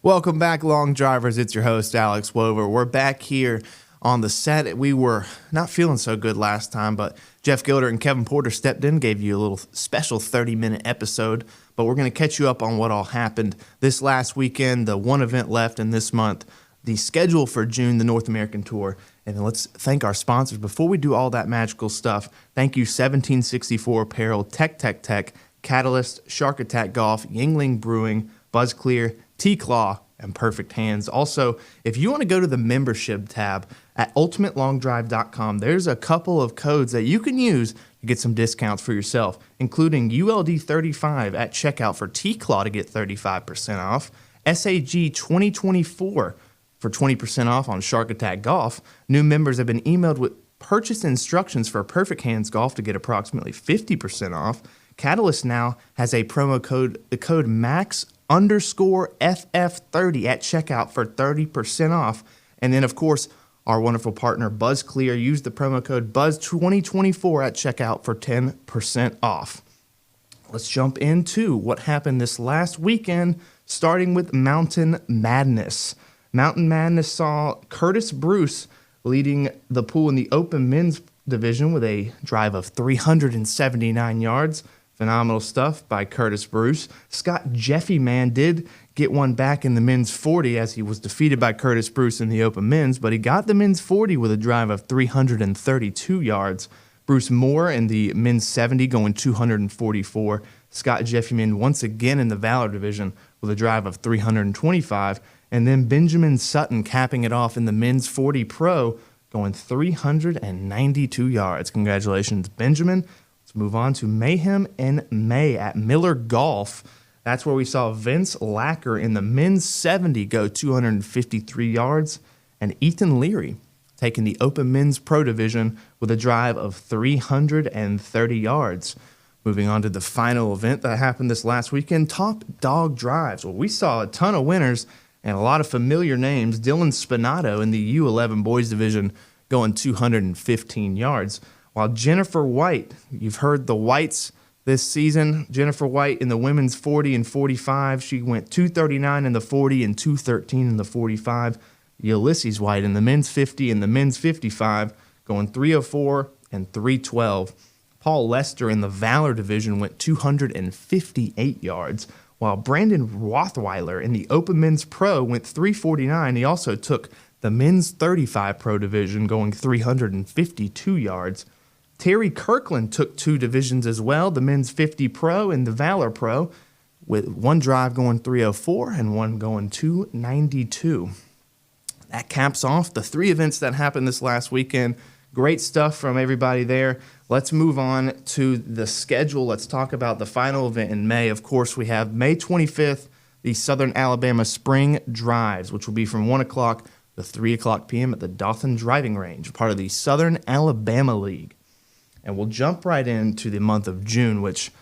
Welcome back, long drivers. It's your host, Alex Wover. We're back here on the set. We were not feeling so good last time, but Jeff Gilder and Kevin Porter stepped in, gave you a little special 30-minute episode, but we're going to catch you up on what all happened this last weekend, the one event left in this month, the schedule for June, the North American Tour, and then let's thank our sponsors. Before we do all that magical stuff, thank you 1764 Apparel, Tech, Catalyst, Shark Attack Golf, Yingling Brewing, Buzz Clear, T-Claw, and Perfect Hands. Also, if you want to go to the membership tab at ultimatelongdrive.com, there's a couple of codes that you can use to get some discounts for yourself, including ULD35 at checkout for T-Claw to get 35% off, SAG 2024 for 20% off on Shark Attack Golf. New members have been emailed with purchase instructions for Perfect Hands Golf to get approximately 50% off. Catalyst now has a promo code, the code MAX_FF30 at checkout for 30% off. And then, of course, our wonderful partner, Buzz Clear. Use the promo code BUZZ2024 at checkout for 10% off. Let's jump into what happened this last weekend, starting with Mountain Madness. Mountain Madness saw Curtis Bruce leading the pool in the Open Men's Division with a drive of 379 yards. Phenomenal stuff by Curtis Bruce. Scott Jeffyman did get one back in the men's 40 as he was defeated by Curtis Bruce in the Open Men's, but he got the men's 40 with a drive of 332 yards. Bruce Moore in the men's 70 going 244. Scott Jeffyman once again in the Valor Division with a drive of 325. And then Benjamin Sutton capping it off in the men's 40 Pro going 392 yards. Congratulations, Benjamin. Let's move on to Mayhem in May at Miller Golf. That's where we saw Vince Lacker in the men's 70 go 253 yards, and Ethan Leary taking the Open Men's Pro Division with a drive of 330 yards. Moving on to the final event that happened this last weekend, Top Dog Drives. Well, we saw a ton of winners and a lot of familiar names. Dylan Spinato in the U11 Boys Division going 215 yards. While Jennifer White, you've heard the Whites this season. Jennifer White in the women's 40 and 45, she went 239 in the 40 and 213 in the 45. Ulysses White in the men's 50 and the men's 55, going 304 and 312. Paul Lester in the Valor Division went 258 yards, while Brandon Rothweiler in the Open Men's Pro went 349. He also took the men's 35 Pro Division, going 352 yards. Terry Kirkland took two divisions as well, the men's 50 Pro and the Valor Pro, with one drive going 304 and one going 292. That caps off the three events that happened this last weekend. Great stuff from everybody there. Let's move on to the schedule. Let's talk about the final event in May. Of course, we have May 25th, the Southern Alabama Spring Drives, which will be from 1 o'clock to 3 o'clock p.m. at the Dothan Driving Range, part of the Southern Alabama League. And we'll jump right into the month of June, which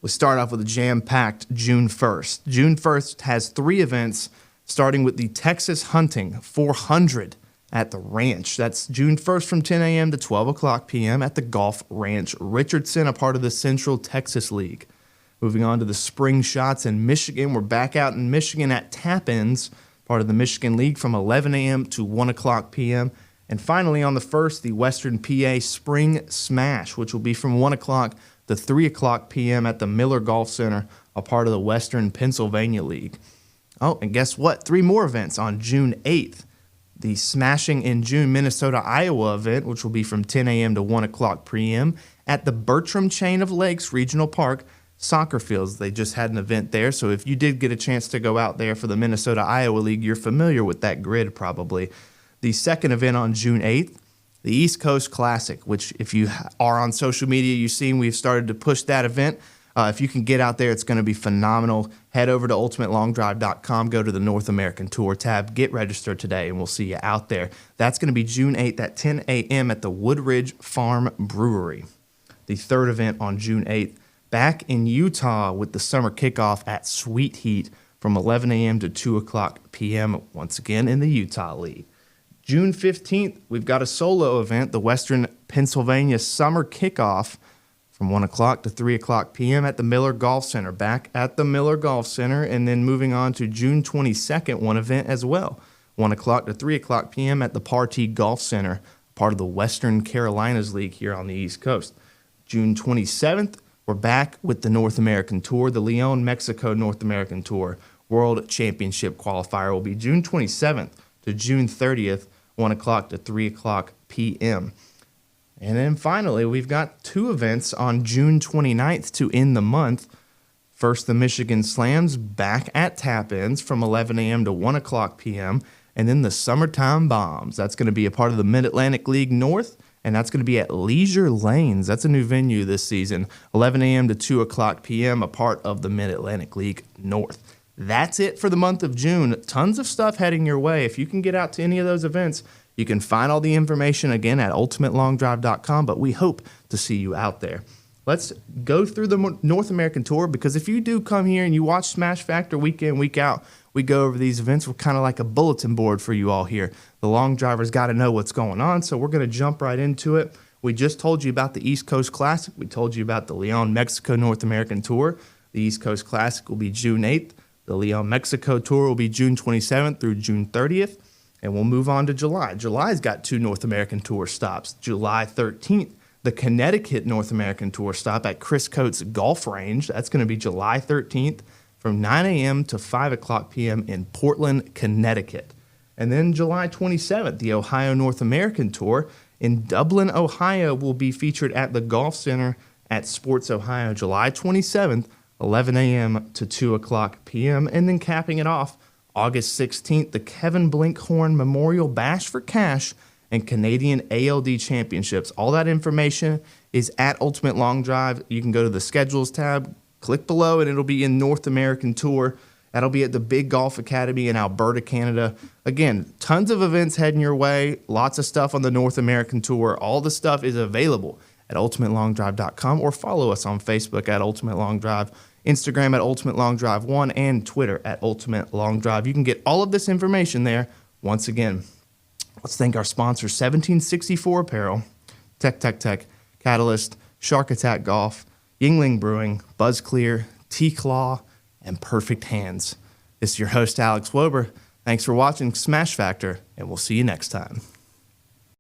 we start off with a jam-packed June 1st. June 1st has three events, starting with the Texas Hunting 400 at the ranch. That's June 1st from 10 a.m. to 12 o'clock p.m. at the Golf Ranch Richardson, a part of the Central Texas League. Moving on to the Spring Shots in Michigan. We're back out in Michigan at Tap-Ins, part of the Michigan League, from 11 a.m. to 1 o'clock p.m. And finally, on the 1st, the Western PA Spring Smash, which will be from 1 o'clock to 3 o'clock p.m. at the Miller Golf Center, a part of the Western Pennsylvania League. Oh, and guess what? Three more events on June 8th. The Smashing in June Minnesota-Iowa event, which will be from 10 a.m. to 1 o'clock p.m. at the Bertram Chain of Lakes Regional Park Soccer Fields. They just had an event there, so if you did get a chance to go out there for the Minnesota-Iowa League, you're familiar with that grid probably. The second event on June 8th, the East Coast Classic, which if you are on social media, you've seen we've started to push that event. If you can get out there, it's going to be phenomenal. Head over to ultimatelongdrive.com, go to the North American Tour tab, get registered today, and we'll see you out there. That's going to be June 8th at 10 a.m. at the Woodridge Farm Brewery. The third event on June 8th, back in Utah with the summer kickoff at Sweet Heat from 11 a.m. to 2 o'clock p.m., once again in the Utah League. June 15th, we've got a solo event, the Western Pennsylvania Summer Kickoff from 1 o'clock to 3 o'clock p.m. at the Miller Golf Center, back at the Miller Golf Center. And then moving on to June 22nd, one event as well, 1 o'clock to 3 o'clock p.m. at the Partee Golf Center, part of the Western Carolinas League here on the East Coast. June 27th, we're back with the North American Tour, the Leon, Mexico North American Tour World Championship qualifier will be June 27th to June 30th, 1 o'clock to 3 o'clock p.m. And then finally, we've got two events on June 29th to end the month. First, the Michigan Slams back at Tap-Ins from 11 a.m. to 1 o'clock p.m. And then the Summertime Bombs. That's going to be a part of the Mid-Atlantic League North, and that's going to be at Leisure Lanes. That's a new venue this season, 11 a.m. to 2 o'clock p.m., a part of the Mid-Atlantic League North. That's it for the month of June. Tons of stuff heading your way. If you can get out to any of those events, you can find all the information again at ultimatelongdrive.com, but we hope to see you out there. Let's go through the North American Tour, because if you do come here and you watch Smash Factor week in, week out, we go over these events. We're kind of like a bulletin board for you all here. The long drivers got to know what's going on, so we're going to jump right into it. We just told you about the East Coast Classic. We told you about the Leon, Mexico North American Tour. The East Coast Classic will be June 8th. The Leon, Mexico Tour will be June 27th through June 30th. And we'll move on to July. July's got two North American Tour stops. July 13th, the Connecticut North American Tour stop at Chris Coates Golf Range. That's going to be July 13th from 9 a.m. to 5 o'clock p.m. in Portland, Connecticut. And then July 27th, the Ohio North American Tour in Dublin, Ohio will be featured at the Golf Center at Sports Ohio, July 27th, 11 a.m. to 2 o'clock p.m. And then capping it off, August 16th, the Kevin Blinkhorn Memorial Bash for Cash and Canadian ALD Championships. All that information is at Ultimate Long Drive. You can go to the Schedules tab, click below, and it'll be in North American Tour. That'll be at the Big Golf Academy in Alberta, Canada. Again, tons of events heading your way, lots of stuff on the North American Tour. All the stuff is available at ultimatelongdrive.com, or follow us on Facebook at Ultimate Long Drive, Instagram at Ultimate Long Drive 1, and Twitter at Ultimate Long Drive. You can get all of this information there. Once again, let's thank our sponsors, 1764 Apparel, Tech, Catalyst, Shark Attack Golf, Yingling Brewing, Buzz Clear, T-Claw, and Perfect Hands. This is your host, Alex Wober. Thanks for watching Smash Factor, and we'll see you next time.